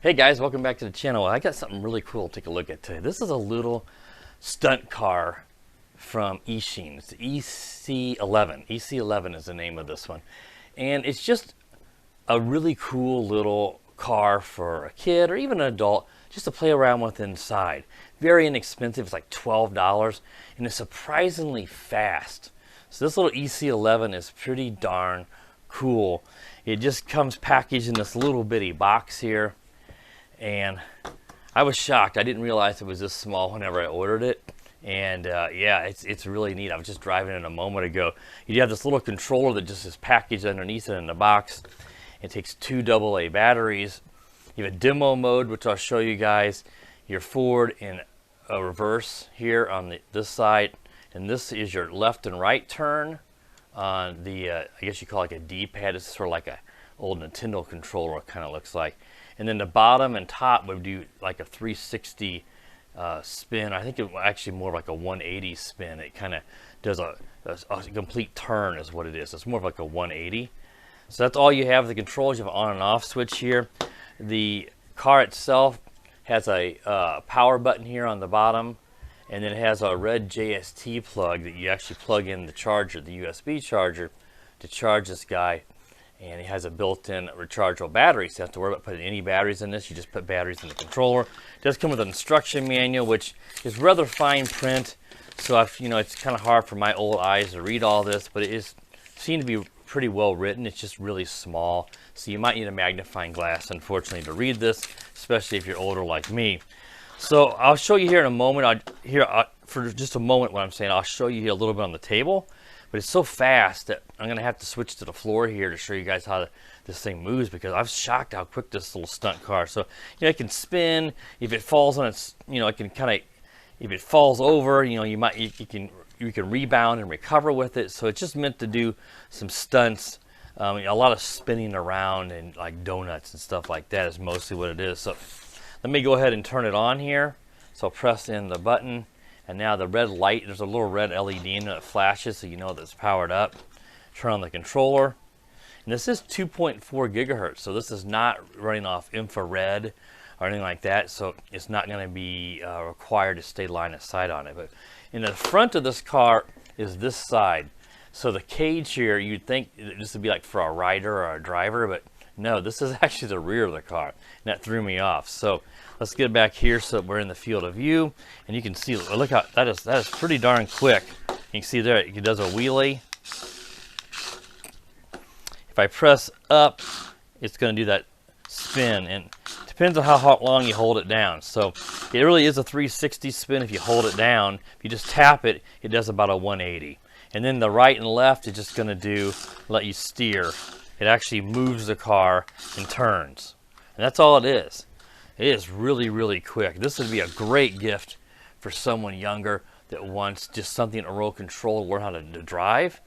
Hey guys, welcome back to the channel. I got something really cool to take a look at today. This is a little stunt car from Eachine. It's the EC11. EC11 is the name of this one. And it's just a really cool little car for a kid or even an adult just to play around with inside. Very inexpensive. It's like $12 and it's surprisingly fast. So this little EC11 is pretty darn cool. It just comes packaged in this little bitty box here. And I was shocked. I didn't realize it was this small whenever I ordered it. And yeah, it's really neat. I was just driving it a moment ago. You have this little controller that just is packaged underneath it in the box. It takes two AA batteries. You have a demo mode, which I'll show you guys. Your forward and a reverse here on this side. And this is your left and right turn on the, I guess you call it like a D-pad. It's sort of like a old Nintendo controller, it kind of looks like. And then the bottom and top would do like a 360 spin. I think it actually more like a 180 spin. It kind of does a complete turn is what it is. It's more of like a 180. So that's all you have. The controls, you have an on and off switch here. The car itself has a power button here on the bottom, and then it has a red JST plug that you actually plug in the charger, the USB charger, to charge this guy. And it has a built-in rechargeable battery, so you don't have to worry about putting any batteries in this. You just put batteries in the controller. It does come with an instruction manual, which is rather fine print. So it's kind of hard for my old eyes to read all this, but it seems to be pretty well written. It's just really small, so you might need a magnifying glass, unfortunately, to read this, especially if you're older like me. So I'll show you here in a moment. For just a moment, what I'm saying, I'll show you here a little bit on the table. But it's so fast that I'm going to have to switch to the floor here to show you guys how this thing moves, because I was shocked how quick this little stunt car. So, it can spin. If it falls on its, it can kind of, if it falls over, you can rebound and recover with it. So it's just meant to do some stunts. A lot of spinning around and like donuts and stuff like that is mostly what it is. So let me go ahead and turn it on here. So I'll press in the button. And now the red light, there's a little red LED in it that flashes so you know that it's powered up. Turn on the controller. And this is 2.4 gigahertz, so this is not running off infrared or anything like that, so it's not going to be required to stay line of sight on it. But in the front of this car is this side. So the cage here, you'd think this would be like for a rider or a driver, but no, this is actually the rear of the car. And that threw me off. So let's get back here so we're in the field of view. And you can see, look how that is pretty darn quick. You can see there, it does a wheelie. If I press up, it's going to do that spin. And it depends on how long you hold it down. So it really is a 360 spin if you hold it down. If you just tap it, it does about a 180. And then the right and left is just going to let you steer. It actually moves the car and turns. And that's all it is. It is really, really quick. This would be a great gift for someone younger that wants just something to roll control, learn how to drive.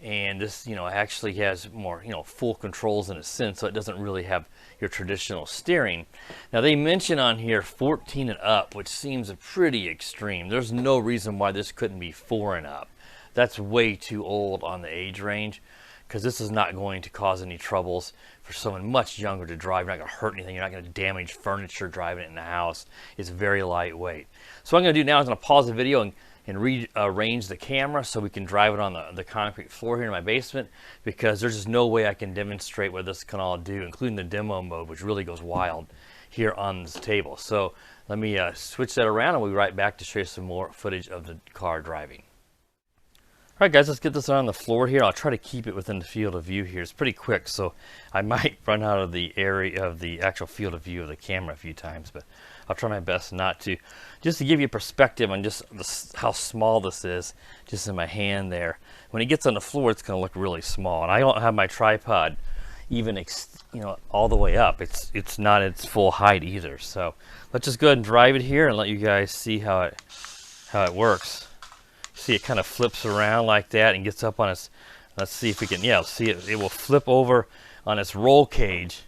And this, actually has more, full controls in a sense, so it doesn't really have your traditional steering. Now they mention on here 14 and up, which seems pretty extreme. There's no reason why this couldn't be 4 and up. That's way too old on the age range, because this is not going to cause any troubles for someone much younger to drive. You're not going to hurt anything. You're not going to damage furniture driving it in the house. It's very lightweight. So what I'm going to do now is I'm going to pause the video and rearrange the camera so we can drive it on the concrete floor here in my basement, because there's just no way I can demonstrate what this can all do, including the demo mode, which really goes wild here on this table. So let me switch that around, and we'll be right back to show you some more footage of the car driving. All right, guys, let's get this on the floor here. I'll try to keep it within the field of view here. It's pretty quick, so I might run out of the area of the actual field of view of the camera a few times, but I'll try my best not to. Just to give you perspective on just how small this is, just in my hand there. When it gets on the floor, it's going to look really small. And I don't have my tripod even all the way up. It's not its full height either. So let's just go ahead and drive it here and let you guys see how it works. See, it kind of flips around like that and gets up on its, let's see if we can, see it will flip over on its roll cage,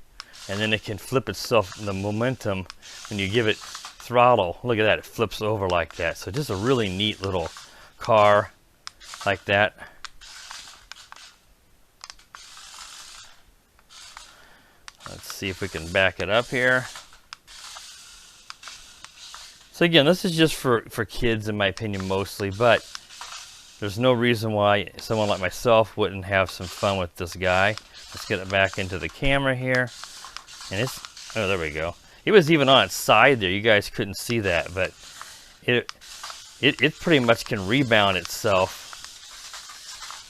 and then it can flip itself in the momentum when you give it throttle. Look at that, it flips over like that. So just a really neat little car like that. Let's see if we can back it up here. So again, this is just for kids in my opinion mostly, but there's no reason why someone like myself wouldn't have some fun with this guy. Let's get it back into the camera here. And it's, oh, there we go. It was even on its side there. You guys couldn't see that, but it pretty much can rebound itself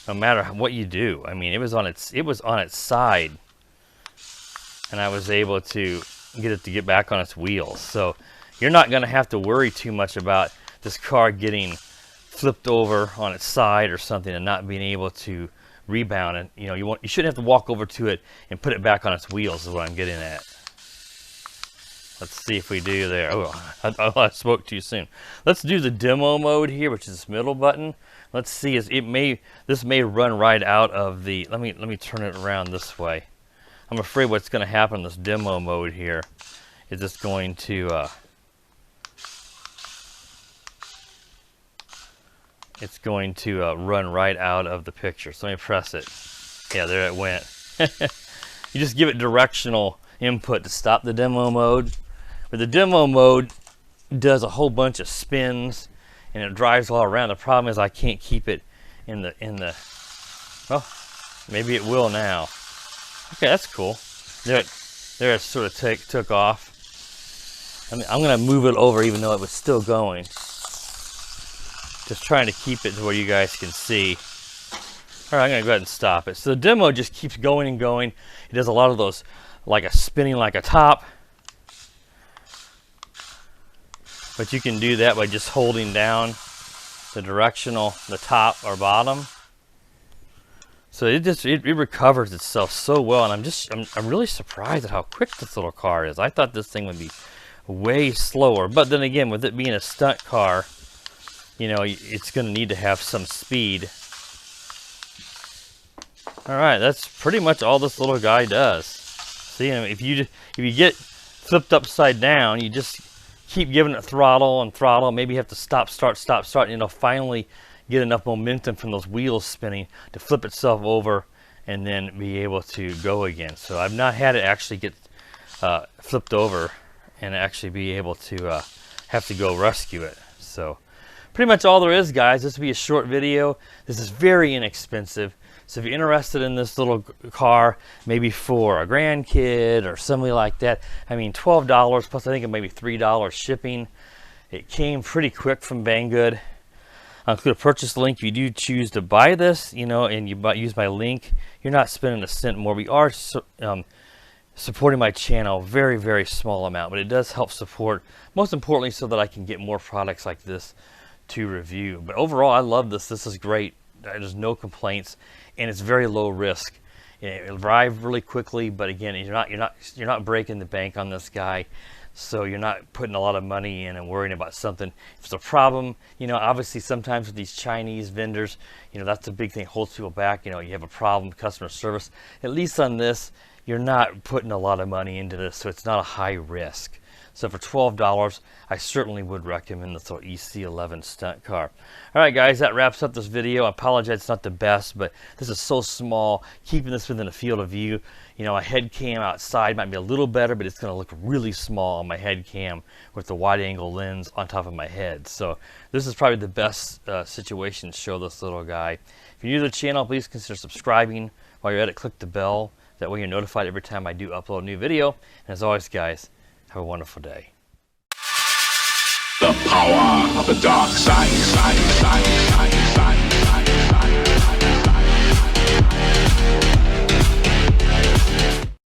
no matter what you do. I mean, it was on its side, and I was able to get it to get back on its wheels. So you're not going to have to worry too much about this car getting flipped over on its side or something and not being able to rebound. And you know, you shouldn't have to walk over to it and put it back on its wheels is what I'm getting at. Let's see if we do there. Oh, I spoke too soon. Let's do the demo mode here, which is this middle button. Let's see, this may run right out of the, let me turn it around this way. I'm afraid what's going to happen in this demo mode here is it's going to run right out of the picture. So let me press it. Yeah, there it went. You just give it directional input to stop the demo mode. But the demo mode does a whole bunch of spins and it drives all around. The problem is I can't keep it in the well, maybe it will now. Okay, that's cool. There it sort of took off. I mean, I'm going to move it over even though it was still going. Just trying to keep it to where you guys can see. All right, I'm going to go ahead and stop it. So the demo just keeps going and going. It does a lot of those, like a spinning like a top. But you can do that by just holding down the directional, the top or bottom. So it recovers itself so well, and I'm really surprised at how quick this little car is. I thought this thing would be way slower, but then again, with it being a stunt car, you know, it's going to need to have some speed. All right, that's pretty much all this little guy does. See, if you get flipped upside down, you just keep giving it throttle and throttle. Maybe you have to stop, start, and it'll finally get enough momentum from those wheels spinning to flip itself over and then be able to go again. So I've not had it actually get flipped over and actually be able to have to go rescue it. So pretty much all there is, guys. This will be a short video. This is very inexpensive. So if you're interested in this little car, maybe for a grandkid or somebody like that, I mean, $12 plus I think maybe $3 shipping. It came pretty quick from Banggood. I'll include a purchase link. If you do choose to buy this, you know, and you use my link, you're not spending a cent more. We are supporting my channel, very, very small amount, but it does help support, most importantly, so that I can get more products like this to review. But overall, I love this. This is great. There's no complaints, and it's very low risk. It'll drive really quickly, but again, you're not breaking the bank on this guy, so you're not putting a lot of money in and worrying about something. If it's a problem, you know, obviously sometimes with these Chinese vendors, you know, that's a big thing, holds people back. You know, you have a problem with customer service. At least on this, you're not putting a lot of money into this, so it's not a high risk. So for $12, I certainly would recommend this little EC11 stunt car. All right, guys, that wraps up this video. I apologize, it's not the best, but this is so small. Keeping this within a field of view, you know, a head cam outside might be a little better, but it's going to look really small on my head cam with the wide angle lens on top of my head. So this is probably the best situation to show this little guy. If you're new to the channel, please consider subscribing. While you're at it, click the bell. That way you're notified every time I do upload a new video. And as always, guys, have a wonderful day. The power of the dark side.